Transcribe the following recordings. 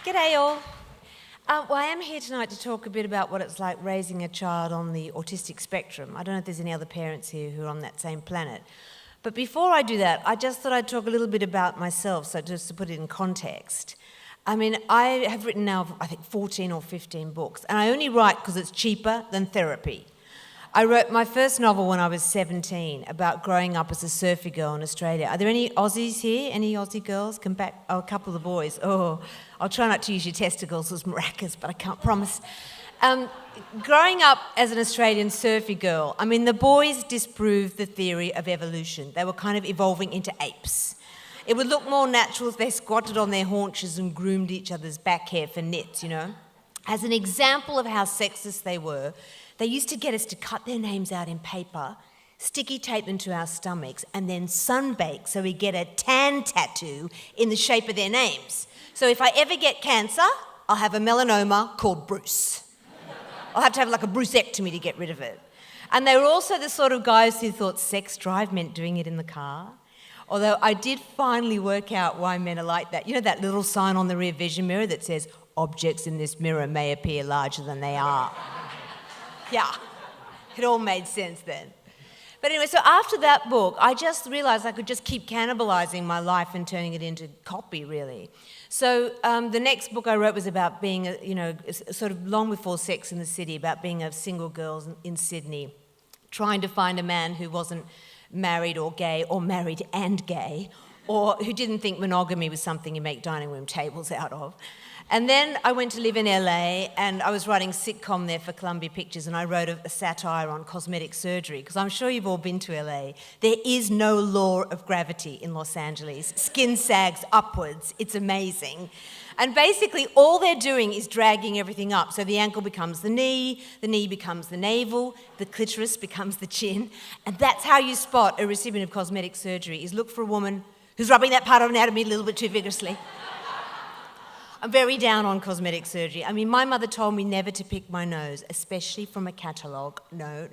G'day all. Well, I am here tonight to talk a bit about what it's like raising a child on the autistic spectrum. I don't know if there's any other parents here who are on that same planet. But before I do that, I just thought I'd talk a little bit about myself, so just to put it in context. I mean, I have written now, I think, 14 or 15 books, and I only write because it's cheaper than therapy. I wrote my first novel when I was 17 about growing up as a surfy girl in Australia. Are there any Aussies here? Any Aussie girls? Come back. Oh, a couple of the boys. Oh, I'll try not to use your testicles as maracas, but I can't promise. Growing up as an Australian surfy girl, I mean, the boys disproved the theory of evolution. They were kind of evolving into apes. It would look more natural if they squatted on their haunches and groomed each other's back hair for nits, you know. As an example of how sexist they were, they used to get us to cut their names out in paper, sticky tape them to our stomachs, and then sunbake so we get a tan tattoo in the shape of their names. So if I ever get cancer, I'll have a melanoma called Bruce. I'll have to have like a brucectomy to get rid of it. And they were also the sort of guys who thought sex drive meant doing it in the car. Although I did finally work out why men are like that. You know that little sign on the rear vision mirror that says, "Objects in this mirror may appear larger than they are." Yeah, it all made sense then. But anyway, so after that book, I just realised I could just keep cannibalising my life and turning it into copy, really. So the next book I wrote was about being, sort of long before Sex in the City, about being a single girl in Sydney, trying to find a man who wasn't married or gay, or married and gay, or who didn't think monogamy was something you make dining room tables out of. And then I went to live in LA, and I was writing sitcom there for Columbia Pictures, and I wrote a satire on cosmetic surgery, because I'm sure you've all been to LA. There is no law of gravity in Los Angeles. Skin sags upwards. It's amazing. And basically all they're doing is dragging everything up. So the ankle becomes the knee becomes the navel, the clitoris becomes the chin. And that's how you spot a recipient of cosmetic surgery, is look for a woman who's rubbing that part of anatomy a little bit too vigorously. I'm very down on cosmetic surgery. I mean, my mother told me never to pick my nose, especially from a catalogue. No.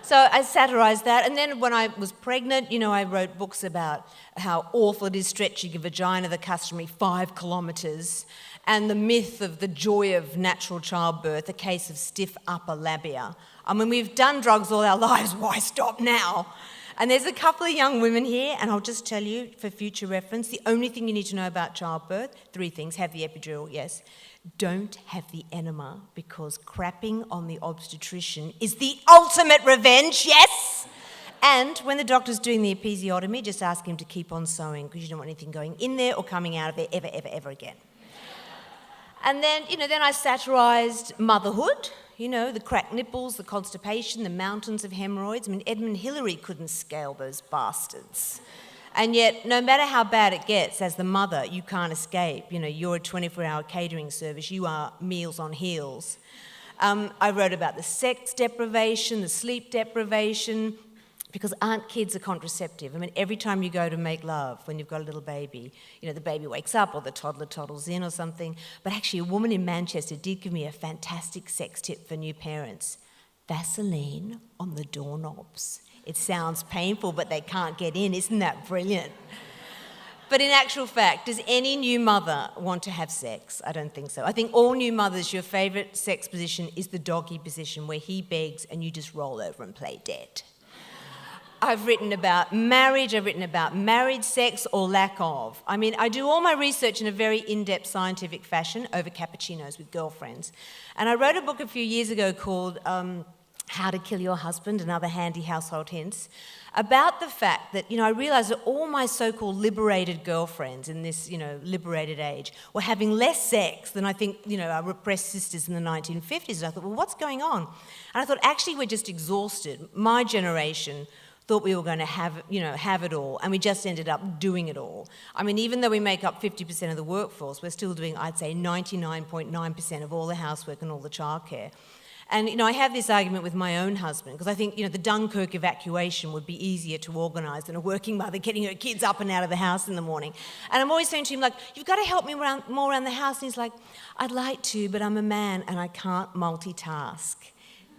So I satirised that. And then when I was pregnant, I wrote books about how awful it is stretching a vagina the customary 5 kilometres, and the myth of the joy of natural childbirth, a case of stiff upper labia. I mean, we've done drugs all our lives. Why stop now? And there's a couple of young women here, and I'll just tell you for future reference, the only thing you need to know about childbirth, 3 things: have the epidural, yes. Don't have the enema, because crapping on the obstetrician is the ultimate revenge, yes. And when the doctor's doing the episiotomy, just ask him to keep on sewing, because you don't want anything going in there or coming out of there ever again. And then, then I satirised motherhood. The cracked nipples, the constipation, the mountains of hemorrhoids. I mean, Edmund Hillary couldn't scale those bastards. And yet, no matter how bad it gets, as the mother, you can't escape. You're a 24-hour catering service. You are Meals on Heels. I wrote about the sex deprivation, the sleep deprivation, because aren't kids a contraceptive? I mean, every time you go to make love, when you've got a little baby, the baby wakes up or the toddler toddles in or something. But actually, a woman in Manchester did give me a fantastic sex tip for new parents. Vaseline on the doorknobs. It sounds painful, but they can't get in. Isn't that brilliant? But in actual fact, does any new mother want to have sex? I don't think so. I think all new mothers, your favourite sex position is the doggy position, where he begs and you just roll over and play dead. I've written about marriage, I've written about married sex or lack of. I mean, I do all my research in a very in-depth scientific fashion over cappuccinos with girlfriends. And I wrote a book a few years ago called How to Kill Your Husband and Other Handy Household Hints, about the fact that, I realised that all my so-called liberated girlfriends in this, liberated age were having less sex than I think, our repressed sisters in the 1950s. And I thought, well, what's going on? And I thought, actually, we're just exhausted. My generation thought we were going to have it all, and we just ended up doing it all. I mean, even though we make up 50% of the workforce, we're still doing, I'd say, 99.9% of all the housework and all the childcare. And, I have this argument with my own husband, because I think, the Dunkirk evacuation would be easier to organise than a working mother getting her kids up and out of the house in the morning. And I'm always saying to him, like, you've got to help me more around the house. And he's like, I'd like to, but I'm a man and I can't multitask.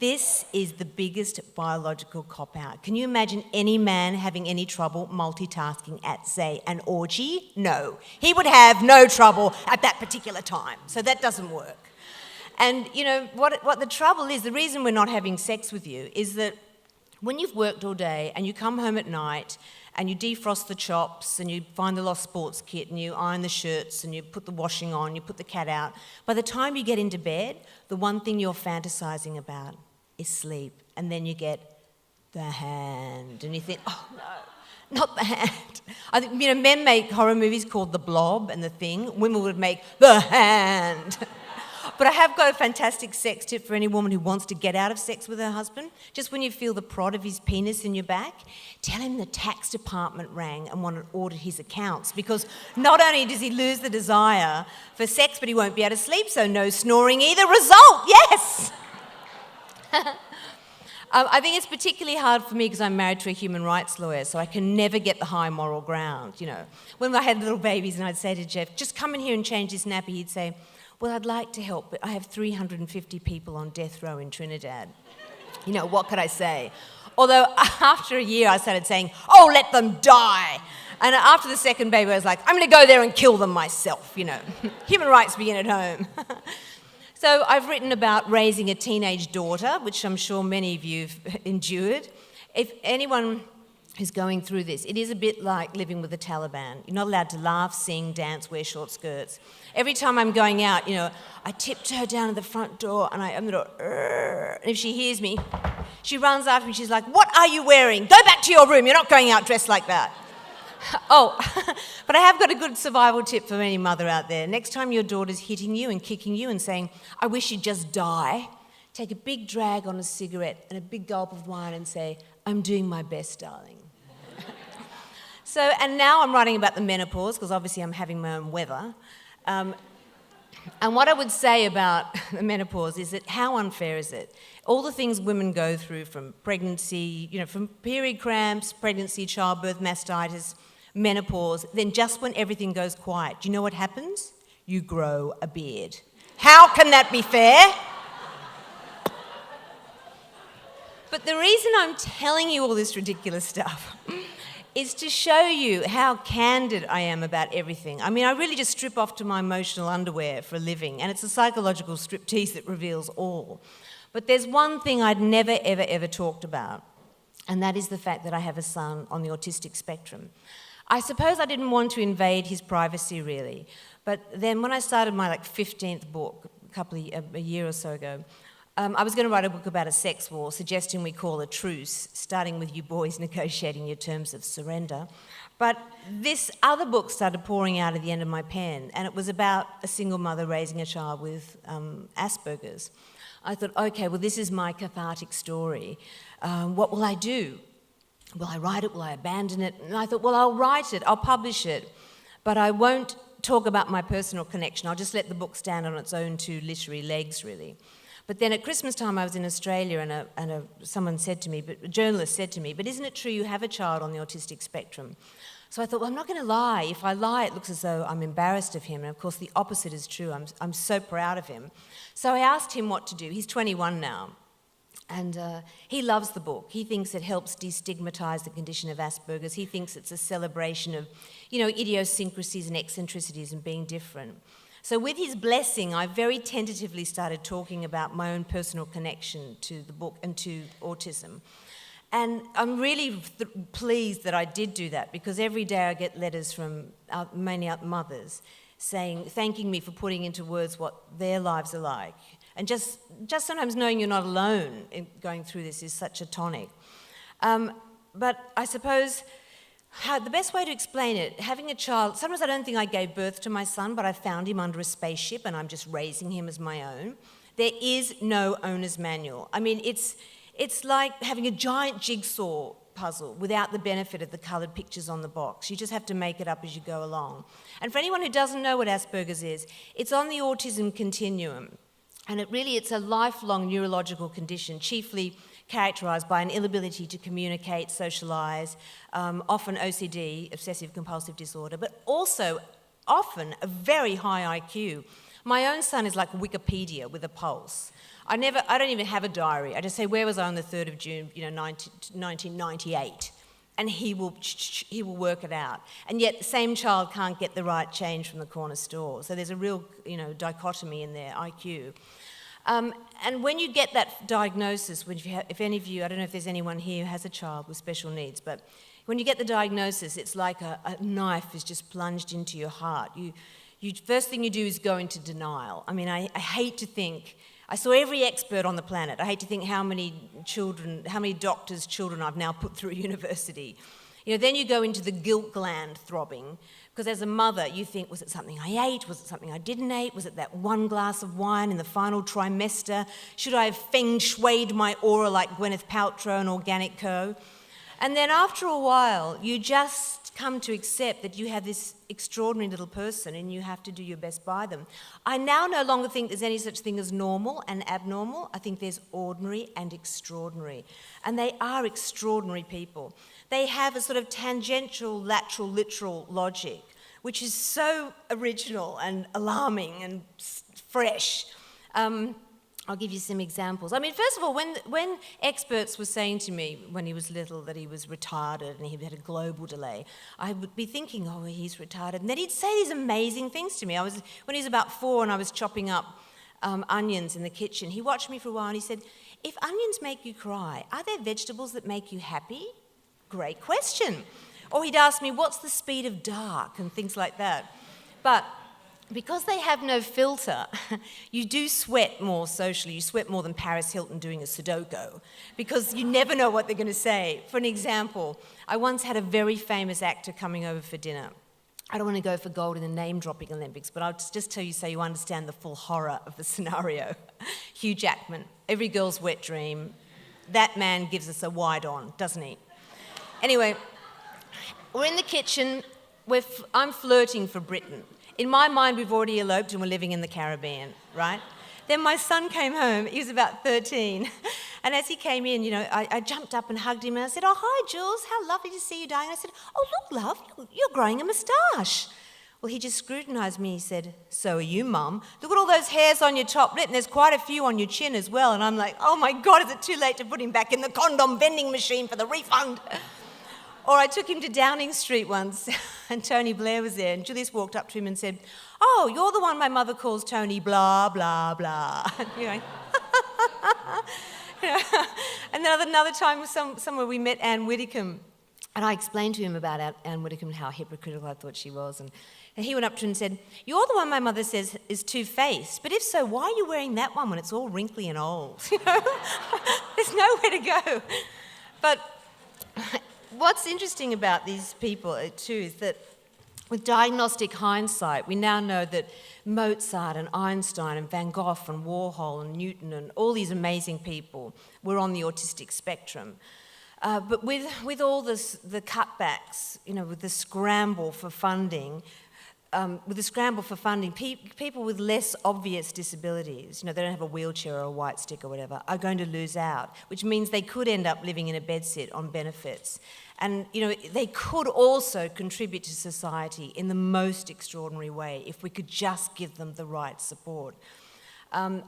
This is the biggest biological cop-out. Can you imagine any man having any trouble multitasking at, say, an orgy? No. He would have no trouble at that particular time. So that doesn't work. And, you know, what the trouble is, the reason we're not having sex with you is that when you've worked all day and you come home at night and you defrost the chops and you find the lost sports kit and you iron the shirts and you put the washing on, you put the cat out, by the time you get into bed, the one thing you're fantasising about is sleep. And then you get the hand and you think, oh no, not the hand. I think, you know, men make horror movies called The Blob and The Thing. Women would make the hand. But I have got a fantastic sex tip for any woman who wants to get out of sex with her husband. Just when you feel the prod of his penis in your back, tell him the tax department rang and wanted to audit his accounts, because not only does he lose the desire for sex, but he won't be able to sleep, so no snoring either. Result, yes! I think it's particularly hard for me because I'm married to a human rights lawyer, so I can never get the high moral ground, you know. When I had little babies and I'd say to Jeff, just come in here and change this nappy, he'd say, well, I'd like to help, but I have 350 people on death row in Trinidad. You know, what could I say? Although after a year I started saying, oh, let them die. And after the second baby I was like, I'm going to go there and kill them myself, you know. Human rights begin at home. So I've written about raising a teenage daughter, which I'm sure many of you have endured. If anyone who's going through this, it is a bit like living with the Taliban. You're not allowed to laugh, sing, dance, wear short skirts. Every time I'm going out, you know, I tiptoe down to the front door and I'm going to, and if she hears me, she runs after me, she's like, what are you wearing? Go back to your room, you're not going out dressed like that. Oh, but I have got a good survival tip for any mother out there. Next time your daughter's hitting you and kicking you and saying, I wish you'd just die, take a big drag on a cigarette and a big gulp of wine and say, I'm doing my best, darling. So, and now I'm writing about the menopause, because obviously I'm having my own weather. And what I would say about the menopause is that how unfair is it? All the things women go through, from pregnancy, you know, from period cramps, pregnancy, childbirth, mastitis, menopause, then just when everything goes quiet, do you know what happens? You grow a beard. How can that be fair? But the reason I'm telling you all this ridiculous stuff is to show you how candid I am about everything. I mean, I really just strip off to my emotional underwear for a living, and it's a psychological striptease that reveals all. But there's one thing I'd never, ever, ever talked about, and that is the fact that I have a son on the autistic spectrum. I suppose I didn't want to invade his privacy, really, but then when I started my 15th book a year or so ago, I was going to write a book about a sex war, suggesting we call a truce, starting with you boys negotiating your terms of surrender. But this other book started pouring out at the end of my pen, and it was about a single mother raising a child with Asperger's. I thought, okay, well, this is my cathartic story. What will I do? Will I write it? Will I abandon it? And I thought, well, I'll write it, I'll publish it, but I won't talk about my personal connection. I'll just let the book stand on its own two literary legs, really. But then at Christmas time I was in Australia and someone said to me, a journalist said to me, but isn't it true you have a child on the autistic spectrum? So I thought, well, I'm not going to lie. If I lie, it looks as though I'm embarrassed of him. And of course, the opposite is true. I'm so proud of him. So I asked him what to do. He's 21 now. And he loves the book. He thinks it helps destigmatise the condition of Asperger's. He thinks it's a celebration of, idiosyncrasies and eccentricities and being different. So with his blessing, I very tentatively started talking about my own personal connection to the book and to autism. And I'm really pleased that I did do that, because every day I get letters from many mothers thanking me for putting into words what their lives are like. And just sometimes knowing you're not alone in going through this is such a tonic. But I suppose the best way to explain it, having a child, sometimes I don't think I gave birth to my son, but I found him under a spaceship and I'm just raising him as my own. There is no owner's manual. I mean, it's like having a giant jigsaw puzzle without the benefit of the coloured pictures on the box. You just have to make it up as you go along. And for anyone who doesn't know what Asperger's is, it's on the autism continuum. And it's a lifelong neurological condition, chiefly characterised by an inability to communicate, socialise, often OCD, obsessive-compulsive disorder, but also often a very high IQ. My own son is like Wikipedia with a pulse. I don't even have a diary. I just say, where was I on the 3rd of June, 1998? And he will work it out. And yet the same child can't get the right change from the corner store. So there's a real, dichotomy in their IQ. And when you get that diagnosis, if any of you, I don't know if there's anyone here who has a child with special needs, but when you get the diagnosis, it's like a knife is just plunged into your heart. First thing you do is go into denial. I mean, I hate to think, I saw every expert on the planet. I hate to think how many doctors' children I've now put through university. Then you go into the guilt gland throbbing, because as a mother, you think, was it something I ate? Was it something I didn't eat? Was it that one glass of wine in the final trimester? Should I have feng shuied my aura like Gwyneth Paltrow and Organic Co? And then after a while, you just come to accept that you have this extraordinary little person and you have to do your best by them. I now no longer think there's any such thing as normal and abnormal. I think there's ordinary and extraordinary. And they are extraordinary people. They have a sort of tangential, lateral, literal logic, which is so original and alarming and fresh. I'll give you some examples. I mean, first of all, when experts were saying to me when he was little that he was retarded and he had a global delay, I would be thinking, oh, he's retarded. And then he'd say these amazing things to me. When he was about 4 and I was chopping up onions in the kitchen, he watched me for a while and he said, if onions make you cry, are there vegetables that make you happy? Great question. Or he'd ask me, what's the speed of dark and things like that. But because they have no filter, you do sweat more socially. You sweat more than Paris Hilton doing a Sudoku because you never know what they're going to say. For an example, I once had a very famous actor coming over for dinner. I don't want to go for gold in the name-dropping Olympics, but I'll just tell you so you understand the full horror of the scenario. Hugh Jackman, every girl's wet dream. That man gives us a wide-on, doesn't he? Anyway, we're in the kitchen. I'm flirting for Britain. In my mind, we've already eloped and we're living in the Caribbean, right? Then my son came home. He was about 13. And as he came in, I jumped up and hugged him and I said, oh, hi, Jules. How lovely to see you, darling. And I said, oh, look, love, you're growing a moustache. Well, he just scrutinised me. He said, so are you, Mum? Look at all those hairs on your top lip and there's quite a few on your chin as well. And I'm like, oh, my God, is it too late to put him back in the condom vending machine for the refund? Or I took him to Downing Street once, and Tony Blair was there, and Julius walked up to him and said, oh, you're the one my mother calls Tony blah, blah, blah. And then another time somewhere we met Anne Widdecombe, and I explained to him about Anne Widdecombe and how hypocritical I thought she was, and he went up to him and said, you're the one my mother says is two-faced, but if so, why are you wearing that one when it's all wrinkly and old? There's nowhere to go. But what's interesting about these people, too, is that with diagnostic hindsight, we now know that Mozart and Einstein and Van Gogh and Warhol and Newton and all these amazing people were on the autistic spectrum. But with all the cutbacks, with the scramble for funding, people with less obvious disabilities, they don't have a wheelchair or a white stick or whatever, are going to lose out, which means they could end up living in a bedsit on benefits. And, they could also contribute to society in the most extraordinary way if we could just give them the right support.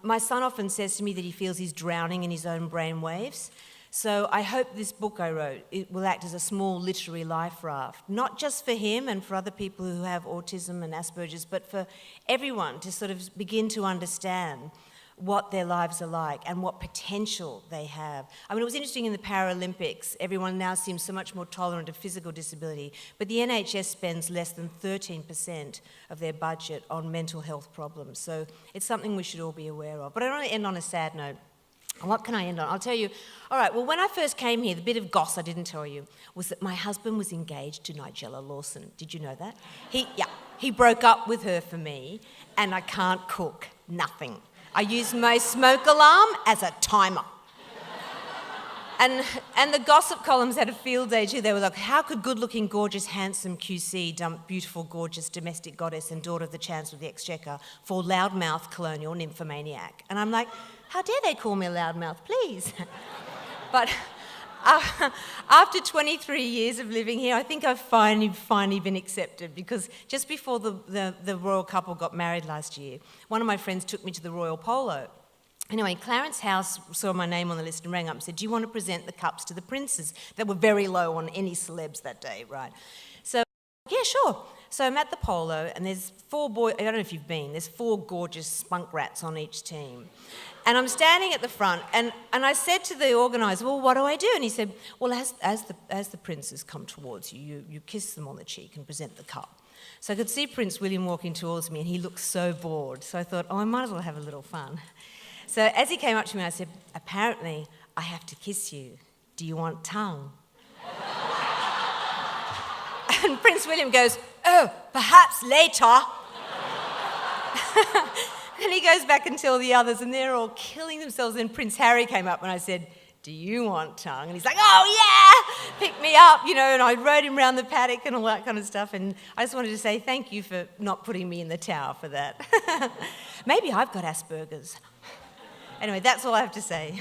My son often says to me that he feels he's drowning in his own brainwaves. So I hope this book I wrote, it will act as a small literary life raft, not just for him and for other people who have autism and Asperger's, but for everyone to sort of begin to understand what their lives are like and what potential they have. I mean, it was interesting in the Paralympics, everyone now seems so much more tolerant of physical disability, but the NHS spends less than 13% of their budget on mental health problems. So it's something we should all be aware of. But I don't want to end on a sad note. What can I end on? I'll tell you, all right, well, when I first came here, the bit of goss I didn't tell you was that my husband was engaged to Nigella Lawson. Did you know that? He broke up with her for me, and I can't cook, nothing. I use my smoke alarm as a timer. And the gossip columns had a field day too. They were like, how could good-looking, gorgeous, handsome QC dump beautiful, gorgeous domestic goddess and daughter of the Chancellor of the Exchequer for loudmouth colonial nymphomaniac? And I'm like, how dare they call me a loudmouth, please? But after 23 years of living here, I think I've finally been accepted, because just before the royal couple got married last year, one of my friends took me to the Royal Polo. Anyway, Clarence House saw my name on the list and rang up and said, do you want to present the cups to the princes? They were very low on any celebs that day, right? So, yeah, sure. So I'm at the polo, and there's 4 boys, I don't know if you've been, there's 4 gorgeous spunk rats on each team. And I'm standing at the front, and I said to the organiser, well, what do I do? And he said, well, as the princes come towards you, you kiss them on the cheek and present the cup. So I could see Prince William walking towards me, and he looked so bored. So I thought, oh, I might as well have a little fun. So as he came up to me, I said, apparently I have to kiss you. Do you want tongue? And Prince William goes, oh, perhaps later. And he goes back and tells the others, and they're all killing themselves. And Prince Harry came up, and I said, do you want tongue? And he's like, oh, yeah, pick me up, you know, and I rode him around the paddock and all that kind of stuff. And I just wanted to say thank you for not putting me in the tower for that. Maybe I've got Asperger's. Anyway, that's all I have to say.